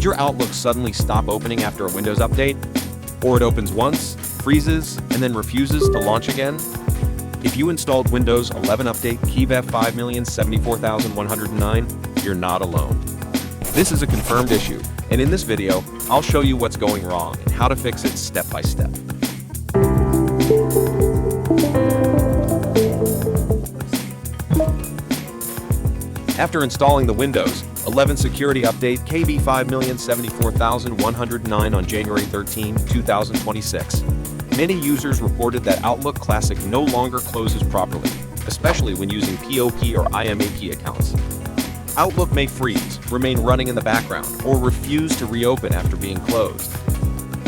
Did your Outlook suddenly stop opening after a Windows update? Or it opens once, freezes, and then refuses to launch again? If you installed Windows 11 Update KB5074109, you're not alone. This is a confirmed issue, and in this video, I'll show you what's going wrong and how to fix it step by step. After installing the Windows 11 Security Update KB5074109 on January 13, 2026, many users reported that Outlook Classic no longer closes properly, especially when using POP or IMAP accounts. Outlook may freeze, remain running in the background, or refuse to reopen after being closed.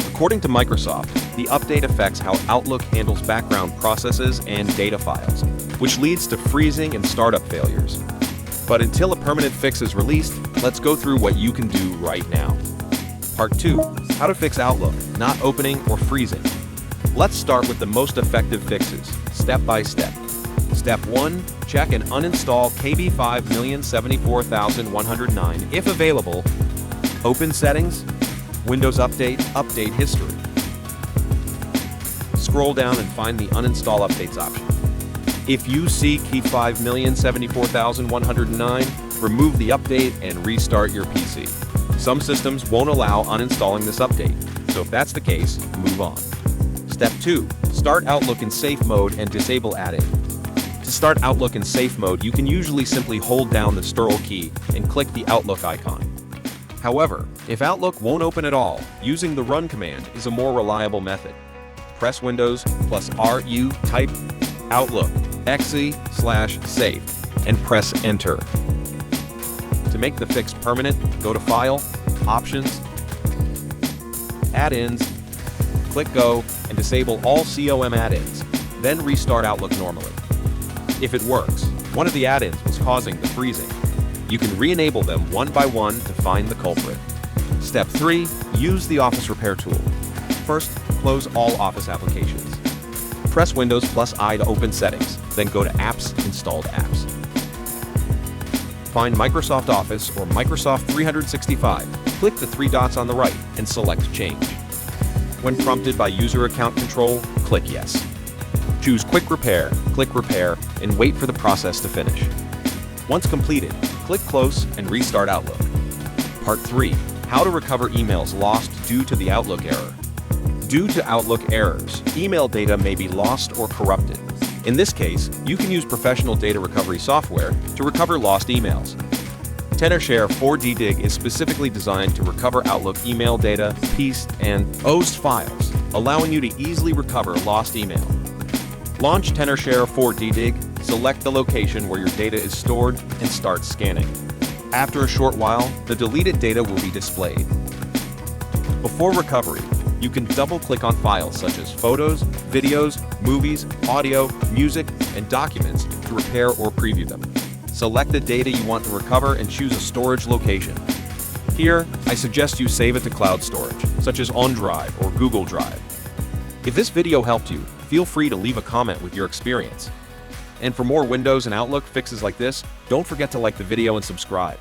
According to Microsoft, the update affects how Outlook handles background processes and data files, which leads to freezing and startup failures. But until a permanent fix is released, let's go through what you can do right now. Part 2. How to fix Outlook, not opening or freezing. Let's start with the most effective fixes, step by step. Step 1. Check and uninstall KB5074109 if available. Open Settings, Windows Update, Update History. Scroll down and find the Uninstall Updates option. If you see KB5074109, remove the update and restart your PC. Some systems won't allow uninstalling this update, so if that's the case, move on. Step 2. Start Outlook in safe mode and disable add-in. To start Outlook in safe mode, you can usually simply hold down the STRL key and click the Outlook icon. However, if Outlook won't open at all, using the run command is a more reliable method. Press Windows plus RU, type Outlook exe/safe, and press Enter. To make the fix permanent, go to File, Options, Add-ins, click Go, and disable all COM add-ins, then restart Outlook normally. If it works, one of the add-ins was causing the freezing. You can re-enable them one by one to find the culprit. Step 3. Use the Office Repair tool. First, close all Office applications. Press Windows plus I to open Settings, then go to Apps, Installed Apps. Find Microsoft Office or Microsoft 365. Click the three dots on the right and select Change. When prompted by User Account Control, click Yes. Choose Quick Repair, click Repair, and wait for the process to finish. Once completed, click Close and restart Outlook. Part 3. How to recover emails lost due to the Outlook error. Due to Outlook errors, email data may be lost or corrupted. In this case, you can use professional data recovery software to recover lost emails. Tenorshare 4DDiG is specifically designed to recover Outlook email data, PIST, and OST files, allowing you to easily recover lost email. Launch Tenorshare 4DDiG, select the location where your data is stored, and start scanning. After a short while, the deleted data will be displayed. Before recovery, you can double-click on files such as photos, videos, movies, audio, music, and documents to repair or preview them. Select the data you want to recover and choose a storage location. Here, I suggest you save it to cloud storage, such as OneDrive or Google Drive. If this video helped you, feel free to leave a comment with your experience. And for more Windows and Outlook fixes like this, don't forget to like the video and subscribe.